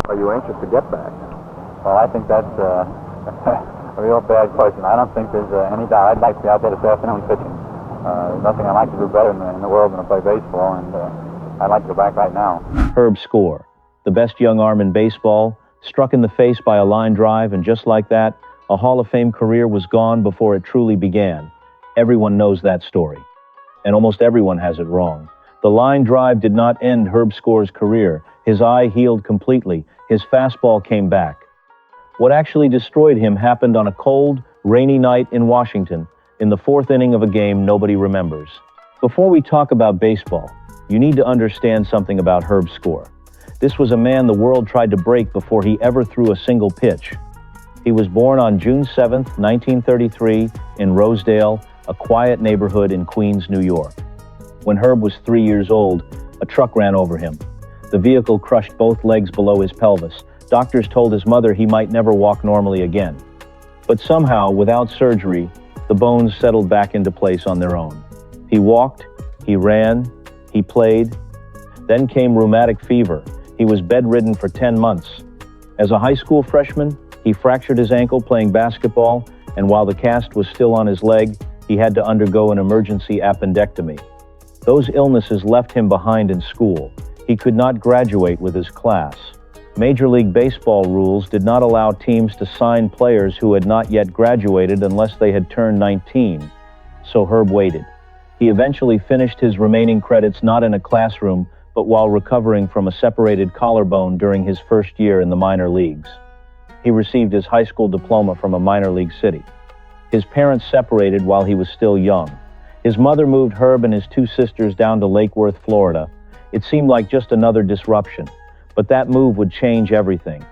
Are you anxious to get back? Well, I think that's a real bad question. I don't think there's any doubt. I'd like to be out there this afternoon pitching. There's nothing I'd like to do better in the world than to play baseball, and I'd like to go back right now. Herb Score, the best young arm in baseball, struck in the face by a line drive, and just like that, a Hall of Fame career was gone before it truly began. Everyone knows that story, and almost everyone has it wrong. The line drive did not end Herb Score's career. His eye healed completely. His fastball came back. What actually destroyed him happened on a cold, rainy night in Washington, in the fourth inning of a game nobody remembers. Before we talk about baseball, you need to understand something about Herb Score. This was a man the world tried to break before he ever threw a single pitch. He was born on June 7, 1933, in Rosedale, a quiet neighborhood in Queens, New York. When Herb was 3 years old, a truck ran over him. The vehicle crushed both legs below his pelvis. Doctors told his mother he might never walk normally again. But somehow, without surgery, the bones settled back into place on their own. He walked, he ran, he played. Then came rheumatic fever. He was bedridden for 10 months. As a high school freshman, he fractured his ankle playing basketball, and while the cast was still on his leg, he had to undergo an emergency appendectomy. Those illnesses left him behind in school. He could not graduate with his class. Major League Baseball rules did not allow teams to sign players who had not yet graduated unless they had turned 19. So Herb waited. He eventually finished his remaining credits not in a classroom, but while recovering from a separated collarbone during his first year in the minor leagues. He received his high school diploma from a minor league city. His parents separated while he was still young. His mother moved Herb and his two sisters down to Lake Worth, Florida. It seemed like just another disruption, but that move would change everything.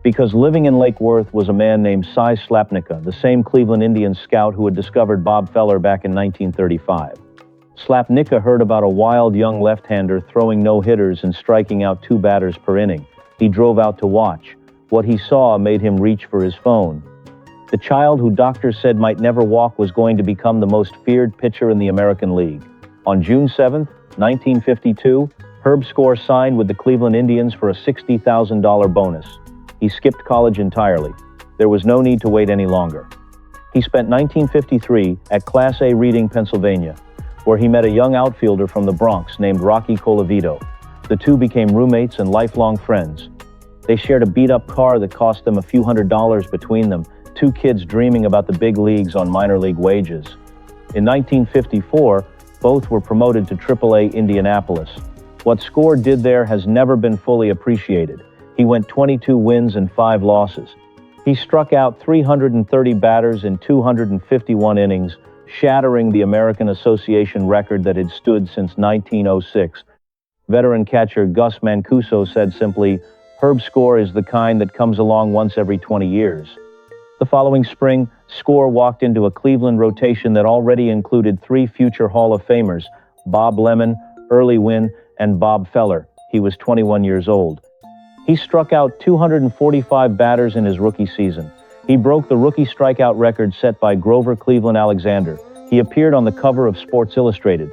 Because living in Lake Worth was a man named Cy Slapnicka, the same Cleveland Indians scout who had discovered Bob Feller back in 1935. Slapnicka heard about a wild young left-hander throwing no-hitters and striking out 2 batters per inning. He drove out to watch. What he saw made him reach for his phone. The child who doctors said might never walk was going to become the most feared pitcher in the American League. On June 7, 1952, Herb Score signed with the Cleveland Indians for a $60,000 bonus. He skipped college entirely. There was no need to wait any longer. He spent 1953 at Class A Reading, Pennsylvania, where he met a young outfielder from the Bronx named Rocky Colavito. The two became roommates and lifelong friends. They shared a beat-up car that cost them a few $100s between them, 2 kids dreaming about the big leagues on minor league wages. In 1954, both were promoted to AAA Indianapolis. What Score did there has never been fully appreciated. He went 22 wins and 5 losses. He struck out 330 batters in 251 innings, shattering the American Association record that had stood since 1906. Veteran catcher Gus Mancuso said simply, "Herb Score is the kind that comes along once every 20 years. The following spring, Score walked into a Cleveland rotation that already included 3 future Hall of Famers, Bob Lemon, Early Wynn, and Bob Feller. He was 21 years old. He struck out 245 batters in his rookie season. He broke the rookie strikeout record set by Grover Cleveland Alexander. He appeared on the cover of Sports Illustrated.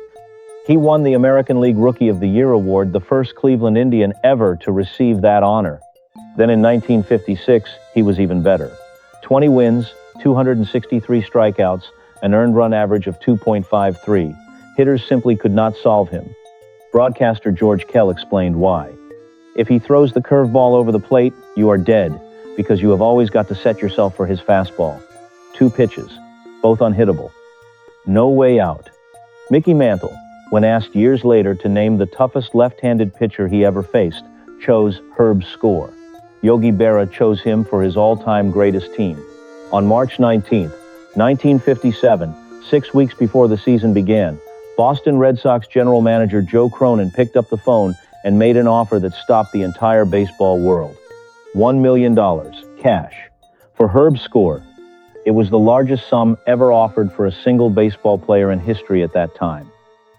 He won the American League Rookie of the Year award, the first Cleveland Indian ever to receive that honor. Then in 1956, he was even better. 20 wins, 263 strikeouts, an earned run average of 2.53. Hitters simply could not solve him. Broadcaster George Kell explained why. If he throws the curveball over the plate, you are dead, because you have always got to set yourself for his fastball. 2 pitches, both unhittable. No way out. Mickey Mantle, when asked years later to name the toughest left-handed pitcher he ever faced, chose Herb Score. Yogi Berra chose him for his all-time greatest team. On March 19, 1957, 6 weeks before the season began, Boston Red Sox general manager Joe Cronin picked up the phone and made an offer that stopped the entire baseball world. $1 million, cash, for Herb Score. It was the largest sum ever offered for a single baseball player in history at that time.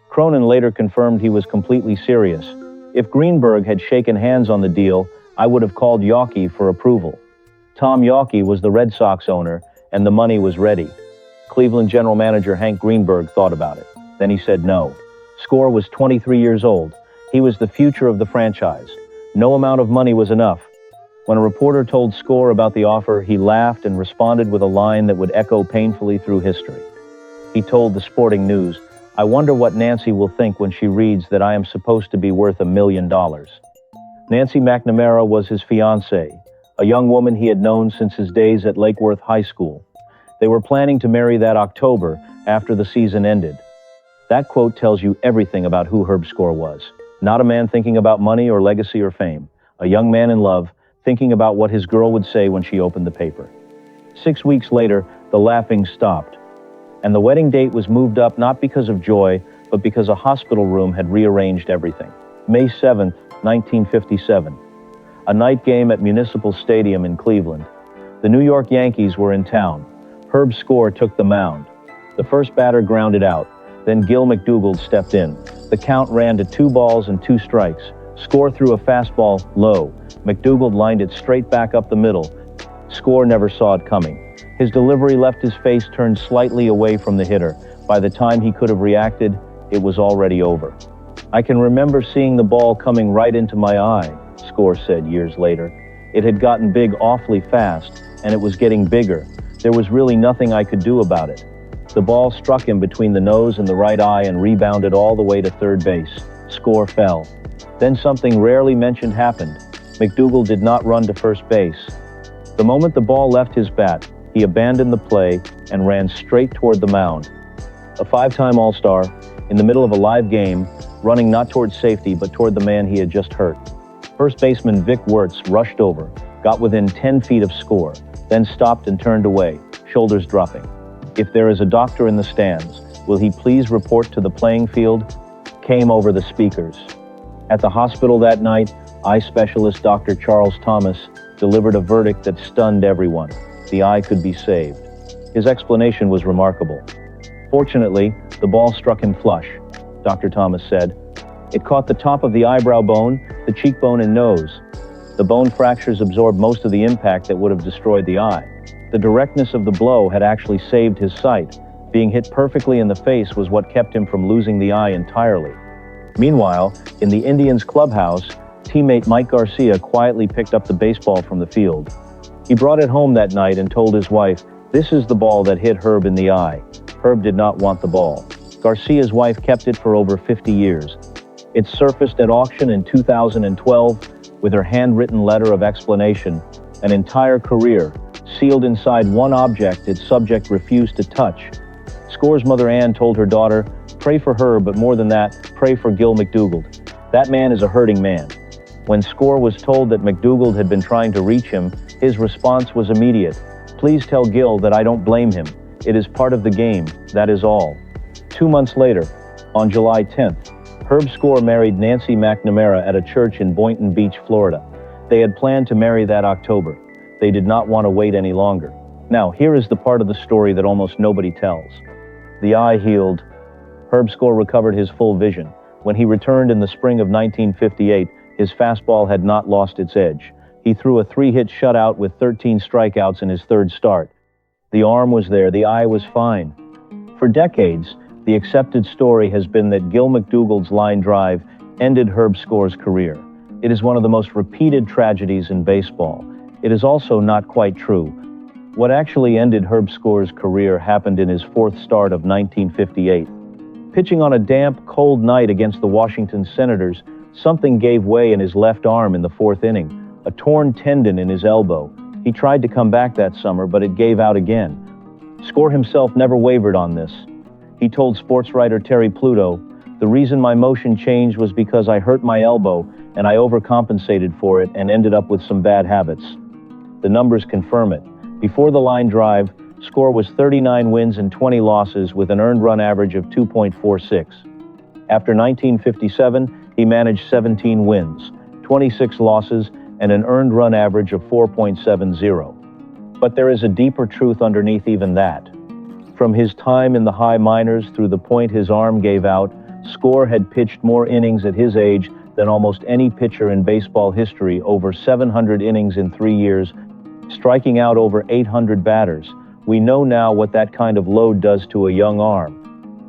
Cronin later confirmed he was completely serious. If Greenberg had shaken hands on the deal, I would have called Yawkey for approval. Tom Yawkey was the Red Sox owner, and the money was ready. Cleveland general manager Hank Greenberg thought about it. Then he said no. Score was 23 years old. He was the future of the franchise. No amount of money was enough. When a reporter told Score about the offer, he laughed and responded with a line that would echo painfully through history. He told the Sporting News, "I wonder what Nancy will think when she reads that I am supposed to be worth $1 million." Nancy McNamara was his fiancée, a young woman he had known since his days at Lake Worth High School. They were planning to marry that October after the season ended. That quote tells you everything about who Herb Score was. Not a man thinking about money or legacy or fame. A young man in love, thinking about what his girl would say when she opened the paper. 6 weeks later, the laughing stopped, and the wedding date was moved up not because of joy, but because a hospital room had rearranged everything. May 7th, 1957. A night game at Municipal Stadium in Cleveland. The New York Yankees were in town. Herb Score took the mound. The first batter grounded out. Then Gil McDougall stepped in. The count ran to 2 balls and 2 strikes. Score threw a fastball low. McDougall lined it straight back up the middle. Score never saw it coming. His delivery left his face turned slightly away from the hitter. By the time he could have reacted, it was already over. "I can remember seeing the ball coming right into my eye," Score said years later. "It had gotten big awfully fast, and it was getting bigger. There was really nothing I could do about it. The ball struck him between the nose and the right eye and rebounded all the way to third base. Score fell. Then something rarely mentioned happened. McDougall did not run to first base. The moment the ball left his bat, he abandoned the play and ran straight toward the mound. A 5-time All-Star, in the middle of a live game, running not toward safety but toward the man he had just hurt. First baseman Vic Wertz rushed over, got within 10 feet of Score, then stopped and turned away, shoulders dropping. "If there is a doctor in the stands, will he please report to the playing field?" came over the speakers. At the hospital that night, eye specialist Dr. Charles Thomas delivered a verdict that stunned everyone. The eye could be saved. His explanation was remarkable. "Fortunately, the ball struck him flush," Dr. Thomas said. "It caught the top of the eyebrow bone, the cheekbone, and nose. The bone fractures absorbed most of the impact that would have destroyed the eye. The directness of the blow had actually saved his sight. Being hit perfectly in the face was what kept him from losing the eye entirely." Meanwhile, in the Indians' clubhouse, teammate Mike Garcia quietly picked up the baseball from the field. He brought it home that night and told his wife, "This is the ball that hit Herb in the eye." Herb did not want the ball. Garcia's wife kept it for over 50 years. It surfaced at auction in 2012 with her handwritten letter of explanation, an entire career, sealed inside one object its subject refused to touch. Score's mother Ann told her daughter, "Pray for her, but more than that, pray for Gil McDougall. That man is a hurting man." When Score was told that McDougall had been trying to reach him, his response was immediate. "Please tell Gil that I don't blame him. It is part of the game, that is all." 2 months later, on July 10th, Herb Score married Nancy McNamara at a church in Boynton Beach, Florida. They had planned to marry that October. They did not want to wait any longer. Now, here is the part of the story that almost nobody tells. The eye healed. Herb Score recovered his full vision. When he returned in the spring of 1958, his fastball had not lost its edge. He threw a 3-hit shutout with 13 strikeouts in his third start. The arm was there, the eye was fine. For decades, the accepted story has been that Gil McDougall's line drive ended Herb Score's career. It is one of the most repeated tragedies in baseball. It is also not quite true. What actually ended Herb Score's career happened in his 4th start of 1958. Pitching on a damp, cold night against the Washington Senators, something gave way in his left arm in the 4th inning, a torn tendon in his elbow. He tried to come back that summer, but it gave out again. Score himself never wavered on this. He told sports writer Terry Pluto, "The reason my motion changed was because I hurt my elbow, and I overcompensated for it and ended up with some bad habits." The numbers confirm it. Before the line drive, Score was 39 wins and 20 losses with an earned run average of 2.46. After 1957, he managed 17 wins, 26 losses, and an earned run average of 4.70. But there is a deeper truth underneath even that. From his time in the high minors through the point his arm gave out, Score had pitched more innings at his age than almost any pitcher in baseball history, over 700 innings in 3 years, striking out over 800 batters. We know now what that kind of load does to a young arm.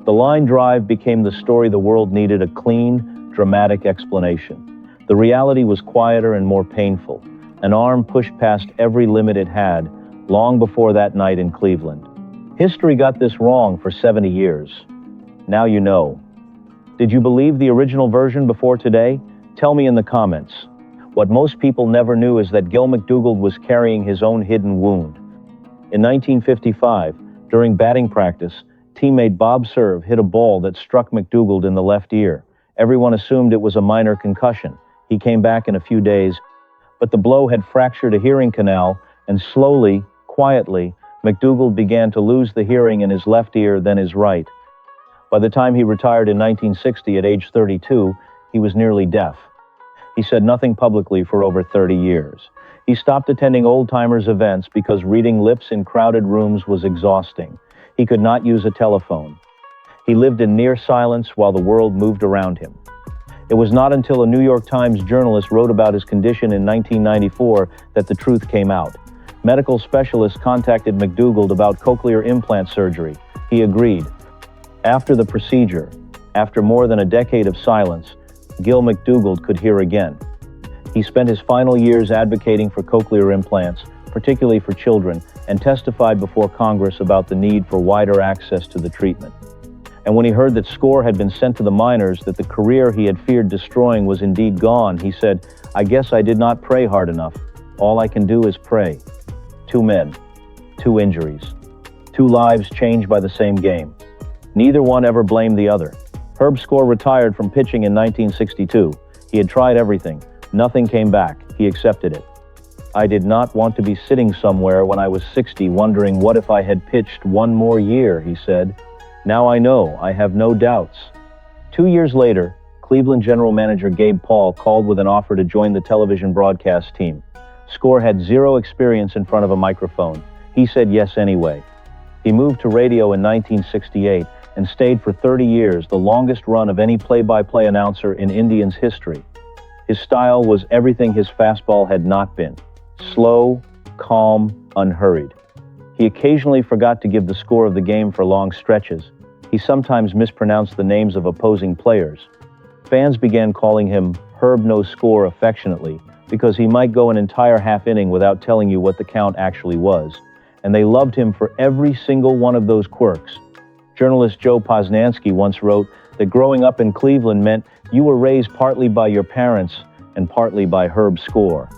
The line drive became the story the world needed, a clean, dramatic explanation. The reality was quieter and more painful. An arm pushed past every limit it had, long before that night in Cleveland. History got this wrong for 70 years. Now you know. Did you believe the original version before today? Tell me in the comments. What most people never knew is that Gil McDougall was carrying his own hidden wound. In 1955, during batting practice, teammate Bob Cerv hit a ball that struck McDougall in the left ear. Everyone assumed it was a minor concussion. He came back in a few days, but the blow had fractured a hearing canal, and slowly, quietly, McDougall began to lose the hearing in his left ear, then his right. By the time he retired in 1960 at age 32, he was nearly deaf. He said nothing publicly for over 30 years. He stopped attending old-timers events because reading lips in crowded rooms was exhausting. He could not use a telephone. He lived in near silence while the world moved around him. It was not until a New York Times journalist wrote about his condition in 1994 that the truth came out. Medical specialists contacted McDougall about cochlear implant surgery. He agreed. After the procedure, after more than a decade of silence, Gil McDougall could hear again. He spent his final years advocating for cochlear implants, particularly for children, and testified before Congress about the need for wider access to the treatment. And when he heard that Score had been sent to the minors, that the career he had feared destroying was indeed gone, he said, "I guess I did not pray hard enough. All I can do is pray." 2 men, 2 injuries, 2 lives changed by the same game. Neither one ever blamed the other. Herb Score retired from pitching in 1962. He had tried everything. Nothing came back. He accepted it. "I did not want to be sitting somewhere when I was 60 wondering what if I had pitched 1 more year," he said. "Now I know. I have no doubts." 2 years later, Cleveland general manager Gabe Paul called with an offer to join the television broadcast team. Score had 0 experience in front of a microphone. He said yes anyway. He moved to radio in 1968 and stayed for 30 years, the longest run of any play-by-play announcer in Indians history. His style was everything his fastball had not been. Slow, calm, unhurried. He occasionally forgot to give the score of the game for long stretches. He sometimes mispronounced the names of opposing players. Fans began calling him Herb No Score affectionately because he might go an entire half inning without telling you what the count actually was. And they loved him for every single one of those quirks. Journalist Joe Posnanski once wrote that growing up in Cleveland meant you were raised partly by your parents and partly by Herb Score.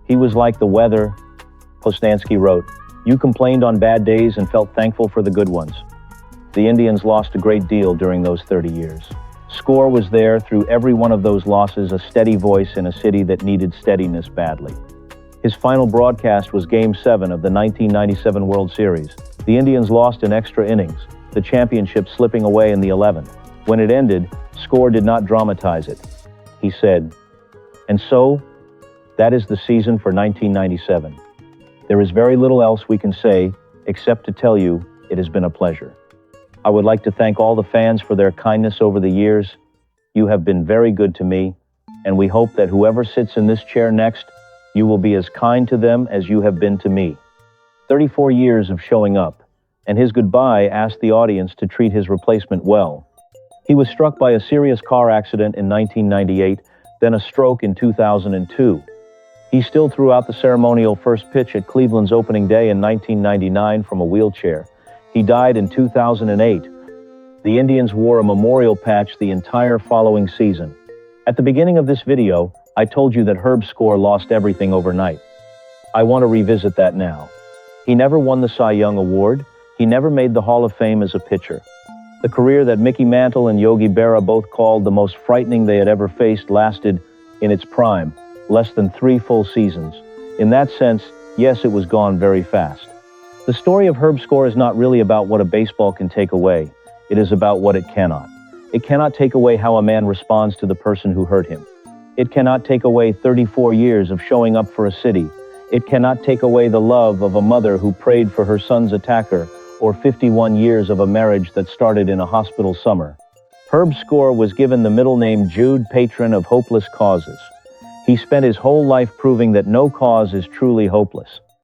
He was like the weather. Posnanski wrote, "You complained on bad days and felt thankful for the good ones." The Indians lost a great deal during those 30 years. Score was there through every one of those losses, a steady voice in a city that needed steadiness badly. His final broadcast was Game 7 of the 1997 World Series. The Indians lost in extra innings, the championship slipping away in the 11th. When it ended, Score did not dramatize it. He said, "And so, that is the season for 1997. There is very little else we can say except to tell you it has been a pleasure. I would like to thank all the fans for their kindness over the years. You have been very good to me, and we hope that whoever sits in this chair next, you will be as kind to them as you have been to me." 34 years of showing up, and his goodbye asked the audience to treat his replacement well. He was struck by a serious car accident in 1998, then a stroke in 2002. He still threw out the ceremonial first pitch at Cleveland's opening day in 1999 from a wheelchair. He died in 2008. The Indians wore a memorial patch the entire following season. At the beginning of this video, I told you that Herb Score lost everything overnight. I want to revisit that now. He never won the Cy Young Award. He never made the Hall of Fame as a pitcher. The career that Mickey Mantle and Yogi Berra both called the most frightening they had ever faced lasted, in its prime, less than 3 full seasons. In that sense, yes, it was gone very fast. The story of Herb Score is not really about what a baseball can take away. It is about what it cannot. It cannot take away how a man responds to the person who hurt him. It cannot take away 34 years of showing up for a city. It cannot take away the love of a mother who prayed for her son's attacker, or 51 years of a marriage that started in a hospital summer. Herb Score was given the middle name Jude, patron of hopeless causes. He spent his whole life proving that no cause is truly hopeless.